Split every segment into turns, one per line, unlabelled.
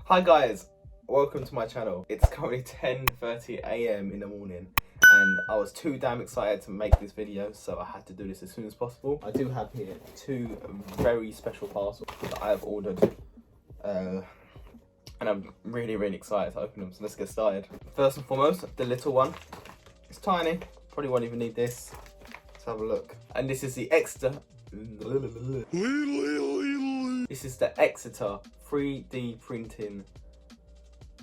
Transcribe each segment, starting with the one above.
Hi guys, welcome to my channel. It's currently 10:30 AM in the morning and I was too damn excited to make this video, so I had to do this as soon as possible. I do have here two very special parcels that I have ordered and I'm really excited to open them, so let's get started. First and foremost, the little one. It's tiny, probably won't even need this. Let's have a look. And this is the Exeter. This is the Exeter 3D printing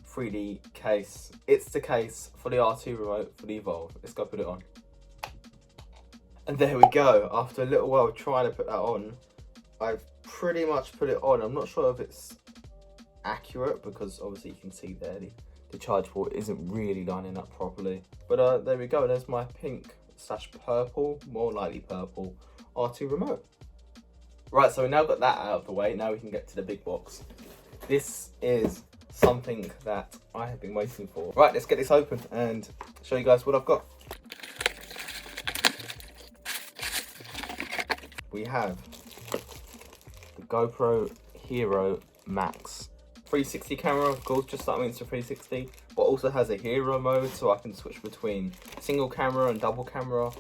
3D case. It's the case for the R2 remote for the Evolve. Let's go put it on. And there we go. After a little while trying to put that on, I've pretty much put it on. I'm not sure if it's accurate because obviously you can see there the charge port isn't really lining up properly. But there we go. There's my pink / purple, more likely purple, R2 remote. Right, so we now got that out of the way. Now we can get to the big box. This is something that I have been waiting for. Right, let's get this open and show you guys what I've got. We have the GoPro Hero Max 360 camera, of course, just like Insta 360, but also has a hero mode, so I can switch between single camera and double camera.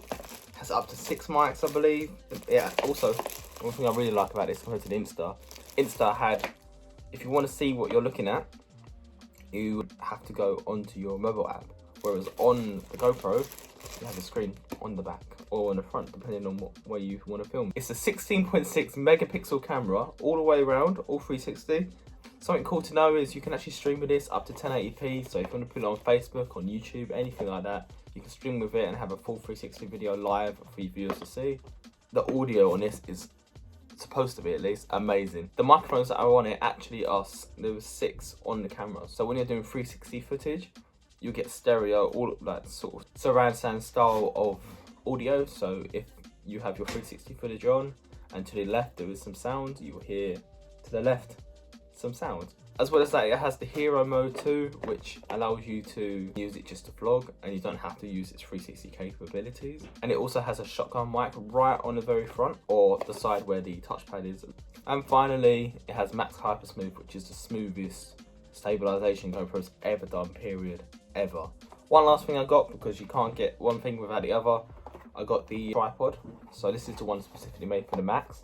Has up to 6 mics, I believe. Yeah, also, one thing I really like about this compared to the Insta had, if you want to see what you're looking at, you would have to go onto your mobile app, whereas on the GoPro, you have a screen on the back or on the front, depending on what way you want to film. It's a 16.6 megapixel camera all the way around, all 360. Something cool to know is you can actually stream with this up to 1080p, so if you want to put it on Facebook, on YouTube, anything like that, you can stream with it and have a full 360 video live for your viewers to see. The audio on this is supposed to be, at least, amazing. The microphones that are on it actually are, there was 6 on the camera, so when you're doing 360 footage, you get stereo, all that sort of surround sound style of audio. So if you have your 360 footage on and to the left there is some sound, you will hear to the left some sound. As well as that, it has the hero mode too, which allows you to use it just to vlog and you don't have to use its 360 capabilities. And it also has a shotgun mic right on the very front, or the side where the touchpad is. And finally, it has Max Hyper Smooth, which is the smoothest stabilization GoPro's ever done, period, ever. One last thing I got, because you can't get one thing without the other, I got the tripod. So this is the one specifically made for the Max.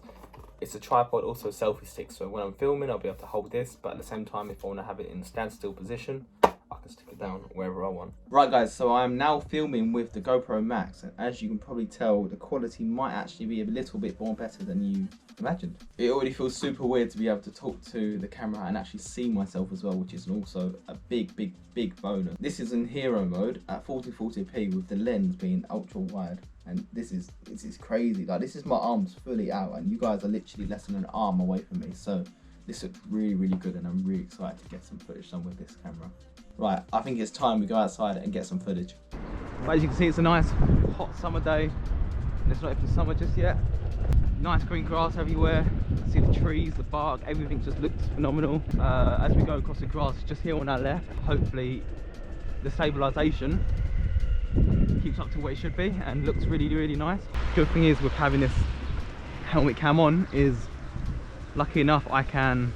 It's a tripod, also a selfie stick, so when I'm filming I'll be able to hold this, but at the same time if I want to have it in a standstill position, I can stick it down wherever I want. Right guys, so I'm now filming with the GoPro Max, and as you can probably tell, the quality might actually be a little bit more better than you imagined. It already feels super weird to be able to talk to the camera and actually see myself as well, which is also a big bonus. This is in hero mode at 1440p with the lens being ultra wide. And this is crazy. Like, this is my arms fully out and you guys are literally less than an arm away from me. So this looks really good and I'm really excited to get some footage done with this camera. Right, I think it's time we go outside and get some footage. Well, as you can see, it's a nice hot summer day. And it's not even summer just yet. Nice green grass everywhere. See the trees, the bark, everything just looks phenomenal. As we go across the grass, just here on our left, hopefully the stabilization keeps up to where it should be and looks really nice. Good thing is with having this helmet cam on is, lucky enough, I can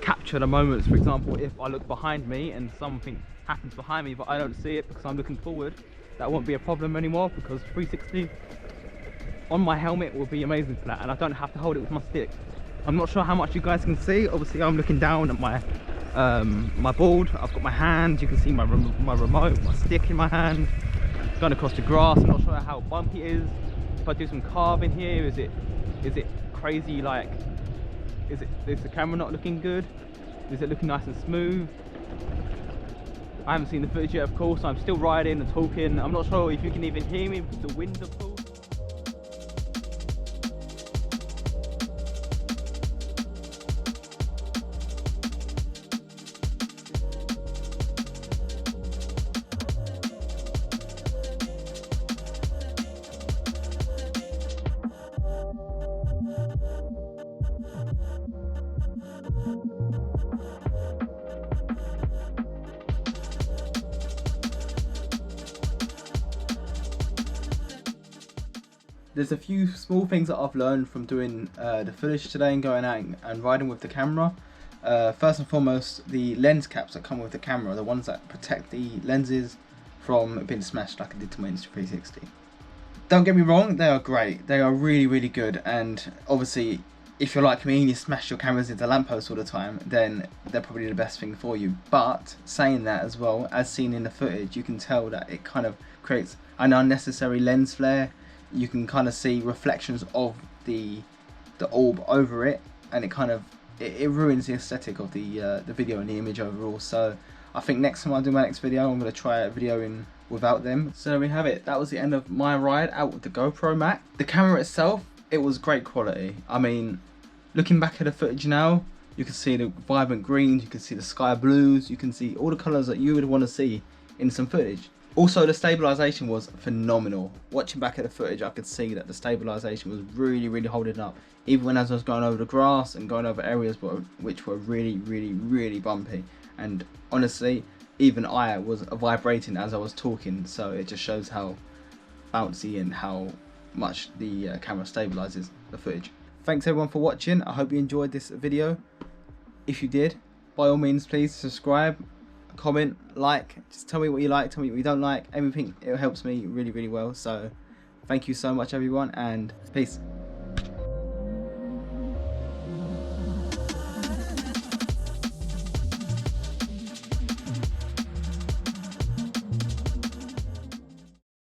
capture the moments. For example, if I look behind me and something happens behind me but I don't see it because I'm looking forward, that won't be a problem anymore, because 360 on my helmet will be amazing for that, and I don't have to hold it with my stick. I'm not sure how much you guys can see. Obviously I'm looking down at my my board. I've got my hand, you can see my remote, my stick in my hand, going across the grass. I'm not sure how bumpy it is. If I do some carving here, is it crazy? Like, is the camera not looking good? Is it looking nice and smooth? I haven't seen the footage yet, of course. I'm still riding and talking. I'm not sure if you can even hear me with the wind, of course.
there's a few small things that I've learned from doing the footage today and going out and riding with the camera. First and foremost, the lens caps that come with the camera, the ones that protect the lenses from being smashed like I did to my Insta360. Don't get me wrong, they are great. They are really, really good. And obviously, if you're like me and you smash your cameras into lampposts all the time, then they're probably the best thing for you. But saying that as well, as seen in the footage, you can tell that it kind of creates an unnecessary lens flare. You can kind of see reflections of the orb over it, and it kind of it ruins the aesthetic of the video and the image overall. So I think next time I do my next video, I'm going to try videoing without them. So there we have it. That was the end of my ride out with the GoPro Max. The camera itself, it was great quality. I mean, looking back at the footage now, you can see the vibrant greens, you can see the sky blues, you can see all the colours that you would want to see in some footage. Also, the stabilization was phenomenal. Watching back at the footage, I could see that the stabilization was really, really holding up. Even when as I was going over the grass and going over areas which were really, really, really bumpy. And honestly, even I was vibrating as I was talking. So it just shows how bouncy and how much the camera stabilizes the footage. Thanks everyone for watching. I hope you enjoyed this video. If you did, by all means, please subscribe, comment, like, just tell me what you like, tell me what you don't like, everything. It helps me really, really well. So thank you so much everyone, and peace.